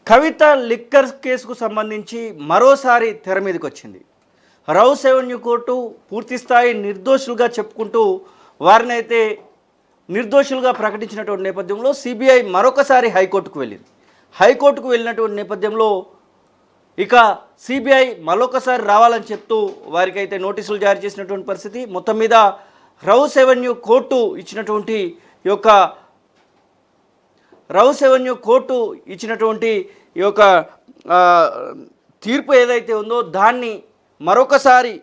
కవిత liquor కేసుకు సంబంధించి మరోసారి తెర మీదకి వచ్చింది. రౌస్ ఎవెన్యూ కోర్టు పూర్తిస్థాయి నిర్దోషులుగా చెప్పుకుంటూ వారిని అయితే నిర్దోషులుగా ప్రకటించినటువంటి నేపథ్యంలో సిబిఐ మరొకసారి హైకోర్టుకు వెళ్ళింది. హైకోర్టుకు వెళ్ళినటువంటి నేపథ్యంలో ఇక సిబిఐ మరొకసారి రావాలని చెప్తూ వారికైతే నోటీసులు జారీ చేసినటువంటి పరిస్థితి. మొత్తం మీద రౌస్ ఎవెన్యూ కోర్టు ఇచ్చినటువంటి ఈ యొక్క తీర్పు ఏదైతే ఉందో దాన్ని మరొకసారి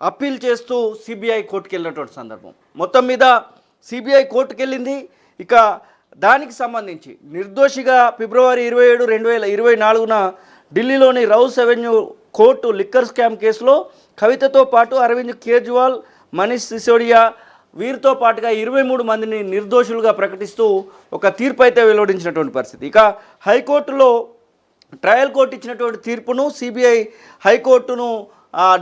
అప్పీల్ చేస్తూ సిబిఐ కోర్టుకు వెళ్ళినటువంటి సందర్భం. మొత్తం మీద సిబిఐ కోర్టుకు వెళ్ళింది. ఇక దానికి సంబంధించి నిర్దోషిగా ఫిబ్రవరి 27, 2024న ఢిల్లీలోని Rouse Avenue court liquor scam కేసులో కవితతో పాటు అరవింద్ కేజ్రీవాల్, మనీష్ సిసోడియా వీరితో పాటుగా 23 మందిని నిర్దోషులుగా ప్రకటిస్తూ ఒక తీర్పు అయితే వెలువడించినటువంటి పరిస్థితి. ఇక హైకోర్టులో ట్రయల్ కోర్టు ఇచ్చినటువంటి తీర్పును సిబిఐ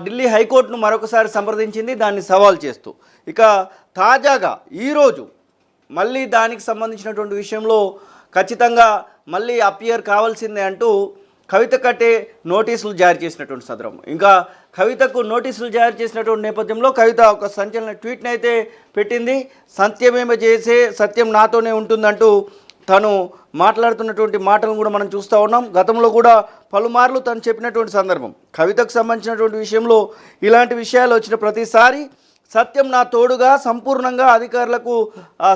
ఢిల్లీ హైకోర్టును మరొకసారి సంప్రదించింది, దాన్ని సవాల్ చేస్తూ. ఇక తాజాగా ఈరోజు మళ్ళీ దానికి సంబంధించినటువంటి విషయంలో ఖచ్చితంగా మళ్ళీ అపియర్ కావాల్సిందే అంటూ కవిత కట్టే నోటీసులు జారీ చేసినటువంటి సందర్భం. ఇంకా కవితకు నోటీసులు జారీ చేసినటువంటి నేపథ్యంలో కవిత ఒక సంచలన ట్వీట్ని అయితే పెట్టింది. సత్యమేమ చేసే సత్యం నాతోనే ఉంటుందంటూ తను మాట్లాడుతున్నటువంటి మాటలను కూడా మనం చూస్తూ ఉన్నాం. గతంలో కూడా పలుమార్లు తను చెప్పినటువంటి సందర్భం. కవితకు సంబంధించినటువంటి విషయంలో ఇలాంటి విషయాలు వచ్చిన ప్రతిసారి సత్యం నా తోడుగా సంపూర్ణంగా అధికారులకు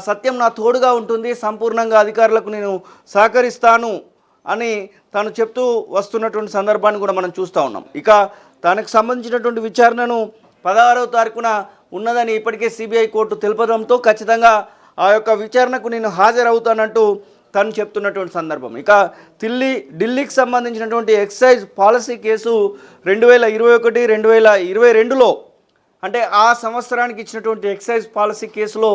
సత్యం నా తోడుగా ఉంటుంది, సంపూర్ణంగా అధికారులకు నేను సహకరిస్తాను అని తను చెప్తూ వస్తున్నటువంటి సందర్భాన్ని కూడా మనం చూస్తూ ఉన్నాం. ఇక తనకు సంబంధించినటువంటి విచారణను 16వ తారీఖున ఉన్నదని ఇప్పటికే సిబిఐ కోర్టు తెలుపడంతో ఖచ్చితంగా ఆ యొక్క విచారణకు నేను హాజరవుతానంటూ తను చెప్తున్నటువంటి సందర్భం. ఇక ఢిల్లీకి సంబంధించినటువంటి ఎక్సైజ్ పాలసీ కేసు 2021, 2022లో అంటే ఆ సంవత్సరానికి ఇచ్చినటువంటి ఎక్సైజ్ పాలసీ కేసులో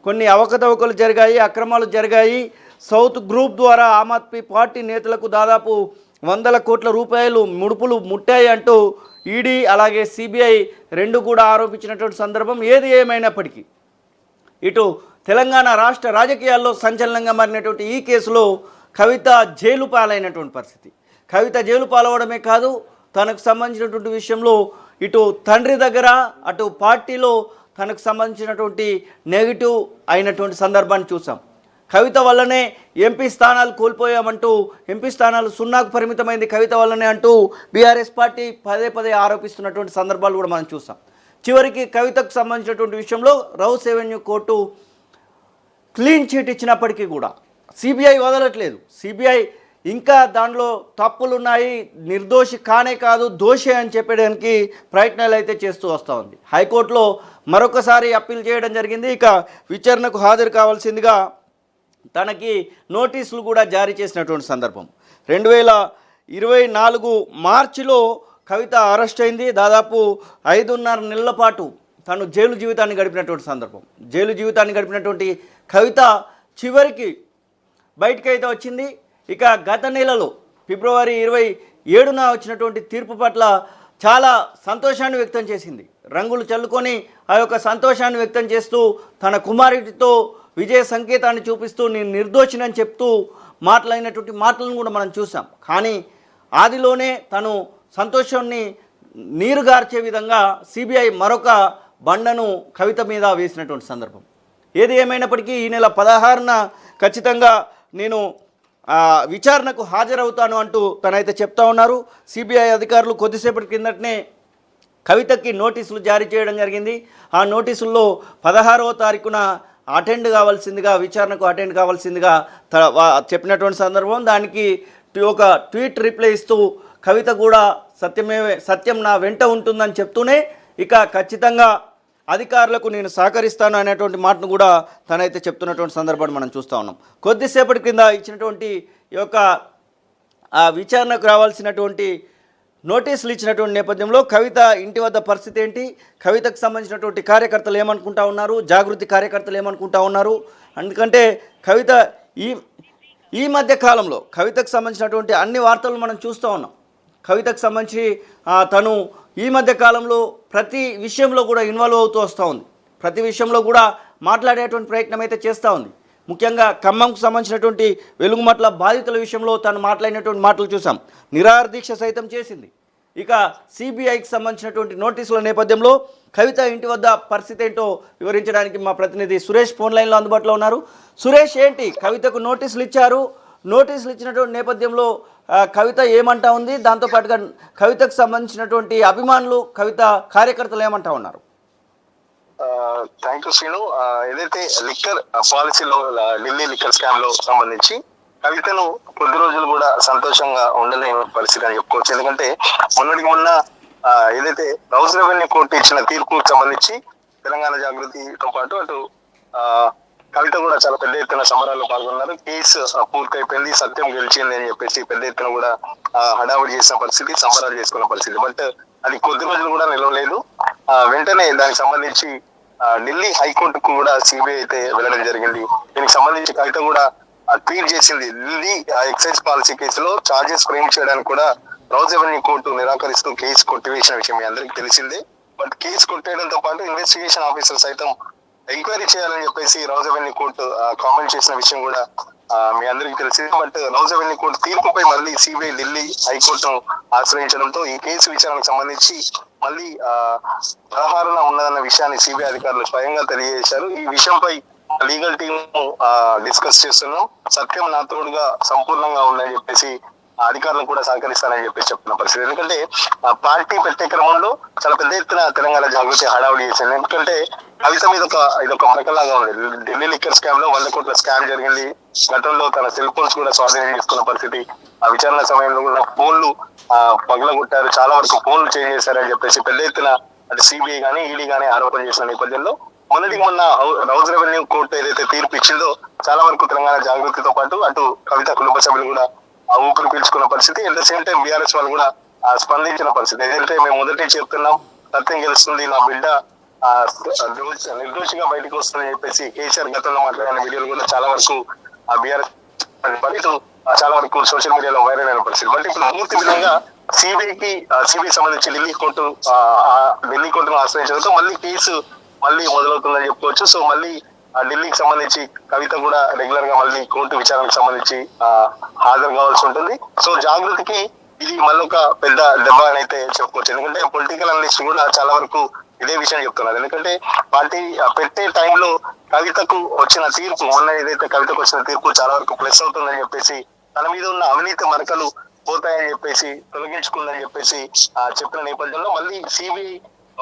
కొన్ని అవకతవకలు జరిగాయి, అక్రమాలు జరిగాయి. సౌత్ గ్రూప్ ద్వారా ఆమ్ ఆద్మీ పార్టీ నేతలకు దాదాపు 100 కోట్ల రూపాయలు ముడుపులు ముట్టాయి అంటూ ఈడీ అలాగే సిబిఐ రెండు కూడా ఆరోపించినటువంటి సందర్భం. ఏది ఏమైనప్పటికీ ఇటు తెలంగాణ రాష్ట్ర రాజకీయాల్లో సంచలనంగా మారినటువంటి ఈ కేసులో కవిత జైలు పాలైనటువంటి పరిస్థితి. కవిత జైలు పాలవడమే కాదు, తనకు సంబంధించినటువంటి విషయంలో ఇటు తండ్రి దగ్గర అటు పార్టీలో తనకు సంబంధించినటువంటి నెగిటివ్ అయినటువంటి సందర్భాన్ని చూసాం. కవిత వల్లనే ఎంపీ స్థానాలు కోల్పోయామంటూ, ఎంపీ స్థానాలు 0కు పరిమితమైంది కవిత వల్లనే అంటూ బీఆర్ఎస్ పార్టీ పదే ఆరోపిస్తున్నటువంటి సందర్భాలు కూడా మనం చూసాం. చివరికి కవితకు సంబంధించినటువంటి విషయంలో Rouse Avenue court clean chit ఇచ్చినప్పటికీ కూడా సిబిఐ వదలట్లేదు. సిబిఐ ఇంకా దానిలో తప్పులున్నాయి, నిర్దోషి కానే కాదు దోషి అని చెప్పడానికి ప్రయత్నాలు అయితే చేస్తూ వస్తూ ఉంది. హైకోర్టులో మరొకసారి అప్పీల్ చేయడం జరిగింది. ఇక విచారణకు హాజరు కావాల్సిందిగా తనకి నోటీసులు కూడా జారీ చేసినటువంటి సందర్భం. 2024 మార్చిలో కవిత అరెస్ట్ అయింది. దాదాపు 5.5 నెలల పాటు తను జైలు జీవితాన్ని గడిపినటువంటి సందర్భం. జైలు జీవితాన్ని గడిపినటువంటి కవిత చివరికి బయటకైతే వచ్చింది. ఇక గత నెలలో ఫిబ్రవరి 27న వచ్చినటువంటి తీర్పు పట్ల చాలా సంతోషాన్ని వ్యక్తం చేసింది. రంగులు చల్లుకొని ఆ యొక్క సంతోషాన్ని వ్యక్తం చేస్తూ తన కుమారుడితో విజయ సంకేతాన్ని చూపిస్తూ నేను నిర్దోషినని చెప్తూ మాట్లాడినటువంటి మాటలను కూడా మనం చూసాం. కానీ ఆదిలోనే తను సంతోషాన్ని నీరుగార్చే విధంగా సిబిఐ మరొక బండను కవిత మీద వేసినటువంటి సందర్భం. ఏది ఏమైనప్పటికీ ఈ నెల 16న ఖచ్చితంగా నేను విచారణకు హాజరవుతాను అంటూ తనైతే చెప్తా ఉన్నారు. సిబిఐ అధికారులు కొద్దిసేపటి కిందటనే కవితకి నోటీసులు జారీ చేయడం జరిగింది. ఆ నోటీసుల్లో 16వ తారీఖున విచారణకు అటెండ్ కావాల్సిందిగా చెప్పినటువంటి సందర్భం. దానికి ఒక ట్వీట్ రిప్లై ఇస్తూ కవిత కూడా సత్యం నా వెంట ఉంటుందని చెప్తూనే ఇక ఖచ్చితంగా అధికారులకు నేను సహకరిస్తాను అనేటువంటి మాటను కూడా తనైతే చెప్తున్నటువంటి సందర్భాన్ని మనం చూస్తూ ఉన్నాం. కొద్దిసేపటి కింద ఇచ్చినటువంటి ఈ యొక్క విచారణకు రావాల్సినటువంటి నోటీసులు ఇచ్చినటువంటి నేపథ్యంలో కవిత ఇంటి వద్ద పరిస్థితి ఏంటి, కవితకు సంబంధించినటువంటి కార్యకర్తలు ఏమనుకుంటా ఉన్నారు, జాగృతి కార్యకర్తలు ఏమనుకుంటా ఉన్నారు, ఎందుకంటే కవిత ఈ మధ్య కాలంలో కవితకు సంబంధించినటువంటి అన్ని వార్తలు మనం చూస్తూ ఉన్నాం. కవితకు సంబంధించి తను ఈ మధ్య కాలంలో ప్రతి విషయంలో కూడా ఇన్వాల్వ్ అవుతూ వస్తూ ఉంది. ప్రతి విషయంలో కూడా మాట్లాడేటువంటి ప్రయత్నం అయితే చేస్తూ ఉంది. ముఖ్యంగా ఖమ్మంకు సంబంధించినటువంటి వెలుగుమట్ల బాధితుల విషయంలో తను మాట్లాడినటువంటి మాటలు చూసాం. నిరాహార దీక్ష సైతం చేసింది. ఇక సిబిఐకి సంబంధించినటువంటి నోటీసుల నేపథ్యంలో కవిత ఇంటి వద్ద పరిస్థితి ఏంటో వివరించడానికి మా ప్రతినిధి సురేష్ ఫోన్ లైన్లో అందుబాటులో ఉన్నారు. సురేష్, ఏంటి కవితకు నోటీసులు ఇచ్చారు? నోటీసులు ఇచ్చినటువంటి నేపథ్యంలో కవిత ఏమంటా ఉంది? దాంతోపాటుగా కవితకు సంబంధించినటువంటి అభిమానులు, కవిత కార్యకర్తలు ఏమంటా ఉన్నారు? Thank you Srinu. ఏదైతే లిక్కర్ పాలసీలో ఢిల్లీ లిక్కర్ స్కామ్ లో సంబంధించి కవితను కొద్ది రోజులు కూడా సంతోషంగా ఉండలేని పరిస్థితి అని చెప్పుకోవచ్చు. ఎందుకంటే మొన్న ఏదైతే హౌస్ రెవెన్యూ కోర్టు ఇచ్చిన తీర్పుకు సంబంధించి తెలంగాణ జాగృతితో పాటు అటు కవిత కూడా చాలా పెద్ద ఎత్తున సమరాల్లో పాల్గొన్నారు. కేసు పూర్తయిపోయింది, సత్యం గెలిచింది అని చెప్పేసి పెద్ద ఎత్తున కూడా హడావుడి చేసిన పరిస్థితి, సంబరాలు చేసుకున్న పరిస్థితి. బట్ అది కొద్ది రోజులు కూడా నిలవలేదు. వెంటనే దానికి సంబంధించి ఢిల్లీ హైకోర్టుకు కూడా సిబిఐ అయితే వెళ్ళడం జరిగింది. దీనికి సంబంధించి కవిత కూడా ట్వీట్ చేసింది. ఢిల్లీ ఎక్సైజ్ పాలసీ కేసులో ఛార్జెస్ ఫ్రేమ్ చేయడానికి కూడా హౌస్ రెవెన్యూ కోర్టు నిరాకరిస్తూ కేసు కొట్టివేసిన విషయం మీ అందరికీ తెలిసిందే. బట్ కేసు కొట్టేయడంతో పాటు ఇన్వెస్టిగేషన్ ఆఫీసర్ సైతం ఎంక్వైరీ చేయాలని చెప్పేసి హౌస్ రెవెన్యూ కోర్టు కామెంట్ చేసిన విషయం కూడా మీ అందరికీ తెలిసింది. బట్ హౌస్ రెవెన్యూ కోర్టు తీర్పుపై మళ్ళీ సిబిఐ ఢిల్లీ హైకోర్టును ఆశ్రయించడంతో ఈ కేసు విచారణకు సంబంధించి మళ్ళీ 16న ఉన్నదన్న విషయాన్ని సిబిఐ అధికారులు స్వయంగా తెలియజేశారు. ఈ విషయంపై లీగల్ టీమ్ డిస్కస్ చేస్తున్నాం. సత్యం నా తోడుగా సంపూర్ణంగా ఉందని చెప్పేసి అధికారులు కూడా సహకరిస్తారని చెప్పేసి చెప్తున్న పరిస్థితి. ఎందుకంటే పార్టీ పెట్టే క్రమంలో చాలా పెద్ద ఎత్తున తెలంగాణ జాగృతి హడావుడి చేసింది. ఎందుకంటే కవిత మీద ఇదొక మరకలాగా ఉంది. ఢిల్లీ లిక్కర్ స్కామ్ లో 100 కోట్ల స్కామ్ జరిగింది. గతంలో తన సెల్ ఫోన్స్ కూడా స్వాధీనం చేసుకున్న పరిస్థితి. ఆ విచారణ సమయంలో కూడా ఫోన్లు పగలగొట్టారు, చాలా వరకు ఫోన్లు చేంజ్ చేశారని చెప్పేసి పెద్ద ఎత్తున అంటే సిబిఐ కానీ ఈడీ కానీ ఆరోపణ చేసిన నేపథ్యంలో మొన్న హౌస్ రెవెన్యూ కోర్టు ఏదైతే తీర్పు ఇచ్చిందో చాలా వరకు తెలంగాణ జాగృతితో పాటు అటు కవిత కుటుంబ సభ్యులు కూడా ఊపిరి పీల్చుకున్న పరిస్థితి. At the same time BRS వాళ్ళు కూడా స్పందించిన పరిస్థితి. ఏదైతే మేము మొదటి చెప్తున్నాం, సత్యం గెలుస్తుంది, నా బిడ్డ నిర్దోషిగా బయటకు వస్తుందని చెప్పేసి కేసీఆర్ గతంలో మాట్లాడిన వీడియోలు కూడా చాలా వరకు బీఆర్ఎస్ చాలా వరకు సోషల్ మీడియాలో వైరల్ అయిన పరిస్థితి. బట్ ఇప్పుడు పూర్తి విధంగా సిబిఐ సంబంధించి ఢిల్లీ కోర్టును ఆశ్రయించడంతో మళ్ళీ కేసు మొదలవుతుందని చెప్పుకోవచ్చు. సో మళ్ళీ ఢిల్లీకి సంబంధించి కవిత కూడా రెగ్యులర్ గా మళ్ళీ కోర్టు విచారణకు సంబంధించి హాజరు కావాల్సి ఉంటుంది. సో జాగృతికి ఇది మళ్ళీ ఒక పెద్ద దెబ్బ అని అయితే చెప్పుకోవచ్చు. ఎందుకంటే పొలిటికల్ అనలిస్ట్ కూడా చాలా వరకు ఇదే విషయం చెప్తున్నారు. ఎందుకంటే పార్టీ పెట్టే టైంలో కవితకు వచ్చిన తీర్పు, మొన్న ఏదైతే కవితకు వచ్చిన తీర్పు చాలా వరకు ప్లస్ అవుతుందని చెప్పేసి, తన మీద ఉన్న అవినీతి మరకలు పోతాయని చెప్పేసి, తొలగించుకుందని చెప్పేసి చెప్పిన నేపథ్యంలో మళ్ళీ సిబిఐ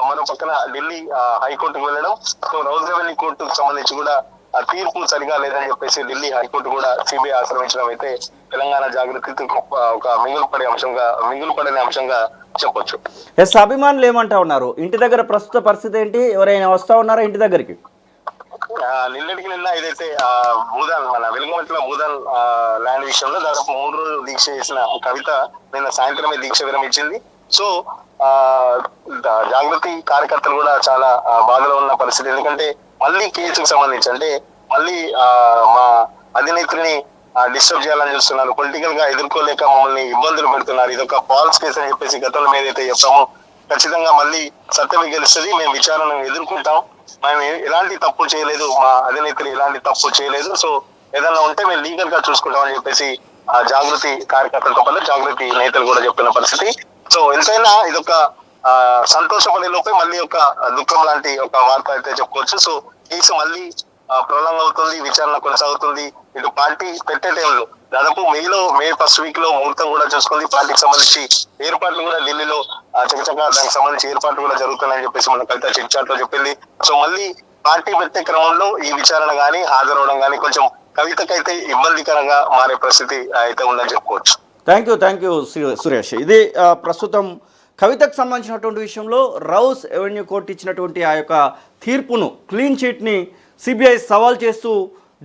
మరో పక్కన ఢిల్లీ హైకోర్టుకు వెళ్ళడం, సో హౌస్ రెవెన్యూ కోర్టుకు సంబంధించి కూడా తీర్పు సరిగా లేదని చెప్పేసి ఢిల్లీ హైకోర్టు కూడా సిబిఐ ఆశ్రమించడం అయితే తెలంగాణ జాగృతి ఒక మిగులుపడని అంశంగా చెప్పొచ్చు. ఎస్, అభిమానులు ఏమంటా ఉన్నారు? ఇంటి దగ్గర ప్రస్తుత పరిస్థితి ఏంటి? ఎవరైనా వస్తా ఉన్నారా ఇంటి దగ్గరికి? నిన్న ఏదైతే మన వెలుగుమట్ల భూదాన్ ల్యాండ్ విషయంలో దాదాపు 3 రోజులు దీక్ష చేసిన కవిత నిన్న సాయంత్రమే దీక్ష విరమించింది. సో జాగృతి కార్యకర్తలు కూడా చాలా బాధలో ఉన్న పరిస్థితి. ఎందుకంటే మళ్ళీ కేసుకు సంబంధించి అంటే మళ్ళీ మా అధినేత్రిని డిస్టర్బ్ చేయాలని చూస్తున్నారు, పొలిటికల్ గా ఎదుర్కోలేక మమ్మల్ని ఇబ్బందులు పెడుతున్నారు, ఇదొక ఫాల్స్ కేసు అని చెప్పేసి గతంలో ఏదైతే చెప్పామో ఖచ్చితంగా మళ్ళీ సత్యమే గెలుస్తుంది, మేము విచారణను ఎదుర్కొంటాం, మేము ఎలాంటి తప్పు చేయలేదు, మా అధినేత్రి ఎలాంటి తప్పు చేయలేదు, సో ఏదన్నా ఉంటే మేము లీగల్ గా చూసుకుంటాం అని చెప్పేసి జాగృతి కార్యకర్తలతో పాటు జాగృతి నేతలు కూడా చెప్పిన పరిస్థితి. సో ఎంతైనా ఇదొక సంతోషపడే లోపే మళ్ళీ ఒక దుఃఖం లాంటి ఒక వార్త అయితే చెప్పుకోవచ్చు. సో కేసు మళ్ళీ ప్రొలాంగ్ అవుతుంది, విచారణ కొనసాగుతుంది. ఇటు పార్టీ పెట్టే టైంలో దాదాపు మే ఫస్ట్ వీక్ లో ముహూర్తం కూడా చూసుకుంది. పార్టీకి సంబంధించి ఏర్పాట్లు కూడా ఢిల్లీలో చకచకా దానికి సంబంధించి ఏర్పాట్లు కూడా జరుగుతున్నాయని చెప్పేసి మన కవిత చిట్ చాట్ లో చెప్పింది. సో మళ్ళీ పార్టీ పెట్టే క్రమంలో ఈ విచారణ గానీ హాజరవడం కానీ కొంచెం కవితకైతే ఇబ్బందికరంగా మారే పరిస్థితి అయితే ఉందని చెప్పుకోవచ్చు. Thank you Suresh. ఇది ప్రస్తుతం కవితకు సంబంధించినటువంటి విషయంలో హౌస్ రెవెన్యూ కోర్టు ఇచ్చినటువంటి ఆ యొక్క తీర్పును, క్లీన్ చిట్ని సిబిఐ సవాల్ చేస్తూ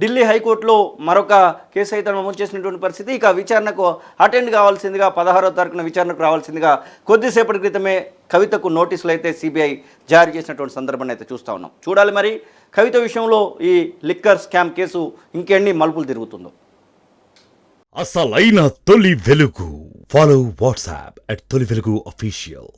ఢిల్లీ హైకోర్టులో మరొక కేసు అయితే నమోదు చేసినటువంటి పరిస్థితి. ఇక విచారణకు అటెండ్ కావాల్సిందిగా 16వ తారీఖున విచారణకు రావాల్సిందిగా కొద్దిసేపటి క్రితమే కవితకు నోటీసులు అయితే సిబిఐ జారీ చేసినటువంటి సందర్భాన్ని అయితే చూస్తూ ఉన్నాం. చూడాలి మరి కవిత విషయంలో ఈ లిక్కర్ స్కామ్ కేసు ఇంకెన్ని మలుపులు తిరుగుతుందో. అసలైన తొలి వెలుగు. ఫాలో వాట్సాప్ @తొలి వెలుగు official.